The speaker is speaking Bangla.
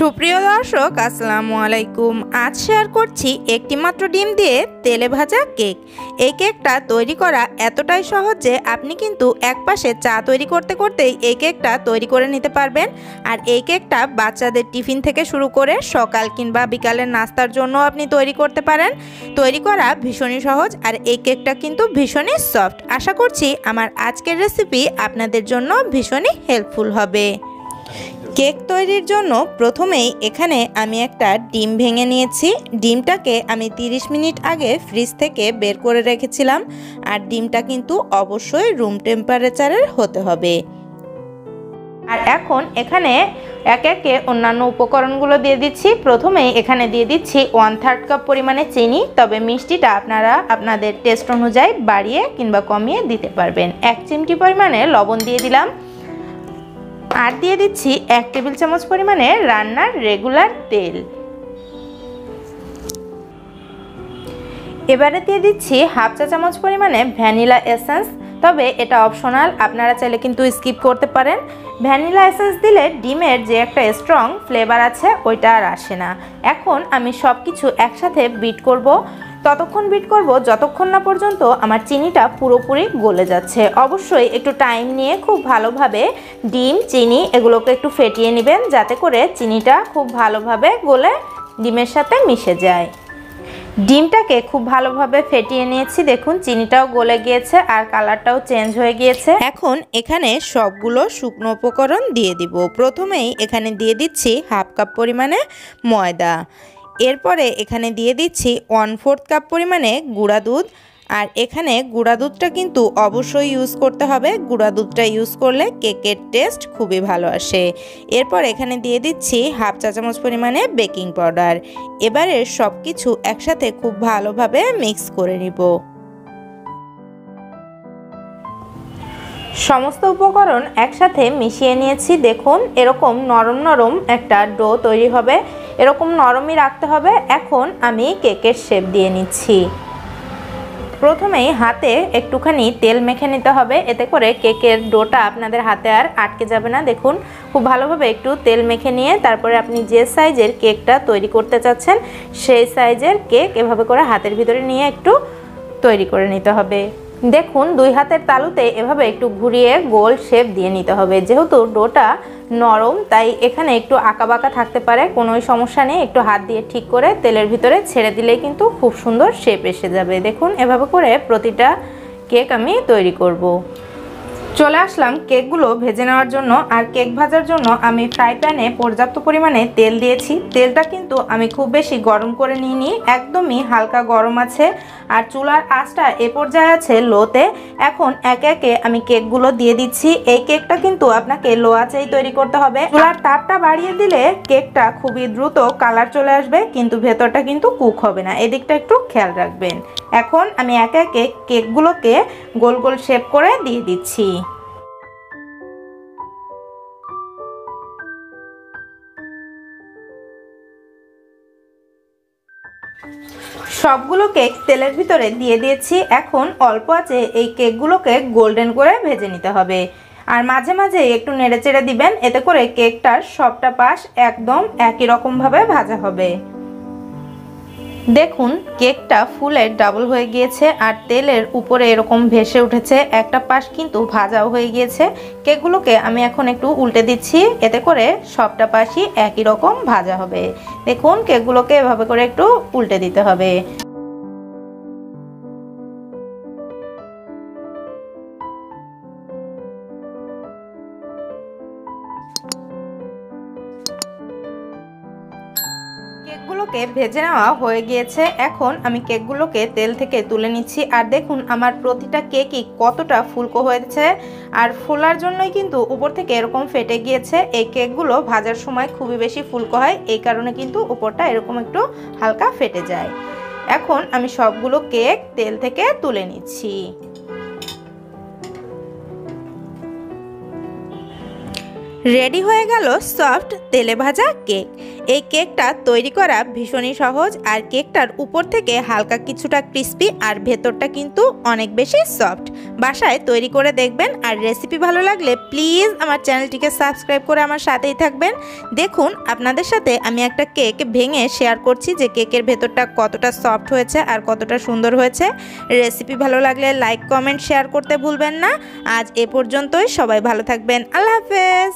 সুপ্রিয় দর্শক আসসালামু আলাইকুম। আজ শেয়ার করছি একটি মাত্র ডিম দিয়ে তেলে ভাজা কেক। এই কেকটা তৈরি করা এতটাই সহজ যে আপনি কিন্তু একপাশে চা তৈরি করতে করতেই এই কেকটা তৈরি করে নিতে পারবেন। আর এই কেকটা বাচ্চাদের টিফিন থেকে শুরু করে সকাল কিংবা বিকালের নাস্তার জন্য আপনি তৈরি করতে পারেন। তৈরি করা ভীষণই সহজ আর এই কেকটা কিন্তু ভীষণই সফট। আশা করছি আমার আজকের রেসিপি আপনাদের জন্য ভীষণই হেল্পফুল হবে। কেক তৈরির জন্য প্রথমেই এখানে আমি একটা ডিম ভেঙে নিয়েছি। ডিমটাকে আমি 30 মিনিট আগে ফ্রিজ থেকে বের করে রেখেছিলাম। আর ডিমটা কিন্তু অবশ্যই রুম টেম্পারেচারের হতে হবে। আর এখন এখানে একে একে অন্যান্য উপকরণগুলো দিয়ে দিচ্ছি। প্রথমেই এখানে দিয়ে দিচ্ছি 1/3 কাপ পরিমাণে চিনি, তবে মিষ্টিটা আপনারা আপনাদের টেস্ট অনুযায়ী বাড়িয়ে কিংবা কমিয়ে দিতে পারবেন। 1 চিমটি পরিমাণে লবণ দিয়ে দিলাম। আর দিয়ে দিচ্ছি 1 টেবিল চামচ পরিমাণে রান্নার রেগুলার তেল। এবারে দিয়ে দিচ্ছি 1/2 চা চামচ পরিমাণে ভ্যানিলা এসেন্স, তবে এটা অপশনাল, আপনারা চাইলে কিন্তু স্কিপ করতে পারেন। ভ্যানিলা এসেন্স দিলে ডিমের যে একটা স্ট্রং ফ্লেভার আছে ওইটা আর আসে না। এখন আমি সব কিছু একসাথে বিট করব। ততক্ষণ বিট করব যতক্ষণ না পর্যন্ত আমার চিনিটা পুরোপুরি গলে যাচ্ছে। অবশ্যই একটু টাইম নিয়ে খুব ভালোভাবে ডিম চিনি এগুলোকে একটু ফেটিয়ে নেবেন, যাতে করে চিনিটা খুব ভালোভাবে গলে ডিমের সাথে মিশে যায়। ডিমটাকে খুব ভালোভাবে ফেটিয়ে নিয়েছি, দেখুন চিনিটাও গলে গিয়েছে আর কালারটাও চেঞ্জ হয়ে গিয়েছে। এখন এখানে সবগুলো শুকনো উপকরণ দিয়ে দিব। প্রথমেই এখানে দিয়ে দিচ্ছি 1/2 কাপ পরিমাণে ময়দা। এরপরে এখানে দিয়ে দিচ্ছি 1/4 কাপ পরিমাণে গুঁড়া দুধ। আর এখানে গুঁড়া দুধটা কিন্তু অবশ্যই ইউজ করতে হবে। গুঁড়া দুধটা ইউজ করলে কেকের টেস্ট খুবই ভালো আসে। এরপর এখানে দিয়ে দিচ্ছি 1/2 চা চামচ পরিমাণে বেকিং পাউডার। এবারে সব কিছু একসাথে খুব ভালোভাবে মিক্স করে নিব। সমস্ত উপকরণ একসাথে মিশিয়ে নিয়েছি। দেখুন এরকম নরম নরম একটা ডো তৈরি হবে, এরকম নরমই রাখতে হবে। এখন আমি কেকের শেপ দিয়ে নিচ্ছি। প্রথমেই হাতে একটুখানি তেল মেখে নিতে হবে, এতে করে কেকের ডোটা আপনাদের হাতে আর আটকে যাবে না। দেখুন খুব ভালোভাবে একটু তেল মেখে নিয়ে তারপরে আপনি যে সাইজের কেকটা তৈরি করতে চাচ্ছেন সেই সাইজের কেক এভাবে করে হাতের ভিতরে নিয়ে একটু তৈরি করে নিতে হবে। দেখুন 2 হাতের তালুতে এভাবে একটু ঘুরিয়ে গোল শেপ দিয়ে নিতে হবে। যেহেতু ডোটা নরম তাই এখানে একটু আঁকাবাঁকা থাকতে পারে, কোনো সমস্যা নেই। একটু হাত দিয়ে ঠিক করে তেলের ভিতরে ছেড়ে দিলেই কিন্তু খুব সুন্দর শেপ এসে যাবে। দেখুন এভাবে করে প্রতিটা কেক আমি তৈরি করব। চলে আসলাম কেকগুলো ভেজে নেওয়ার জন্য। আর কেক ভাজার জন্য আমি ফ্রাই প্যানে পর্যাপ্ত পরিমাণে তেল দিয়েছি। তেলটা কিন্তু আমি খুব বেশি গরম করে নিইনি, একদমই হালকা গরম আছে। আর চুলার আঁচটা এ পর্যায়ে আছে লোতে। এখন একে একে আমি কেকগুলো দিয়ে দিচ্ছি। এই কেকটা কিন্তু আপনাকে লো আঁচেই তৈরি করতে হবে। চুলার তাপটা বাড়িয়ে দিলে কেকটা খুবই দ্রুত কালার চলে আসবে, কিন্তু ভেতরটা কিন্তু কুক হবে না, এদিকটা একটু খেয়াল রাখবেন। এখন আমি একে একে কেকগুলোকে গোল গোল শেপ করে দিয়ে দিচ্ছি। সবগুলো কেক তেলের ভিতরে দিয়ে দিয়েছি। এখন অল্প আঁচে এই কেকগুলোকে গোল্ডেন করে ভেজে নিতে হবে। আর মাঝে মাঝে একটু নেড়ে চেড়ে দিবেন, এতে করে কেকটার সবটা পাশ একদম একই রকমভাবে ভাজা হবে। দেখুন কেকটা ফুলে ডাবল হয়ে গিয়েছে আর তেলের উপরে এরকম ভেসে উঠেছে, একটা পাশ কিন্তু ভাজাও হয়ে গিয়েছে। কেকগুলোকে আমি এখন একটু উল্টে দিচ্ছি, এতে করে সবটা পাশই একই রকম ভাজা হবে। দেখুন কেকগুলোকে এভাবে করে একটু উল্টে দিতে হবে। কেকগুলোকে ভেজে নেওয়া হয়ে গিয়েছে। এখন আমি কেকগুলোকে তেল থেকে তুলে নিচ্ছি। আর দেখুন আমার প্রতিটা কেকই কতটা ফুলকো হয়েছে, আর ফোলার জন্যই কিন্তু উপর থেকে এরকম ফেটে গিয়েছে। এই কেকগুলো ভাজার সময় খুবই বেশি ফুলকো হয়, এই কারণে কিন্তু উপরটা এরকম একটু হালকা ফেটে যায়। এখন আমি সবগুলো কেক তেল থেকে তুলে নিচ্ছি। রেডি হয়ে গেল সফট তেলে ভাজা কেক। এই কেকটা তৈরি করা ভীষণই সহজ, আর কেকটার উপর থেকে হালকা কিছুটা ক্রিস্পি আর ভেতরটা কিন্তু অনেক বেশি সফট। বাসায় তৈরি করে দেখবেন, আর রেসিপি ভালো লাগলে প্লিজ আমার চ্যানেলটিকে সাবস্ক্রাইব করে আমার সাথেই থাকবেন। দেখুন আপনাদের সাথে আমি একটা কেক ভেঙে শেয়ার করছি যে কেকের ভেতরটা কতটা সফট হয়েছে আর কতটা সুন্দর হয়েছে। রেসিপি ভালো লাগলে লাইক কমেন্ট শেয়ার করতে ভুলবেন না। আজ এ পর্যন্তই, সবাই ভালো থাকবেন। আল্লাহ হাফেজ।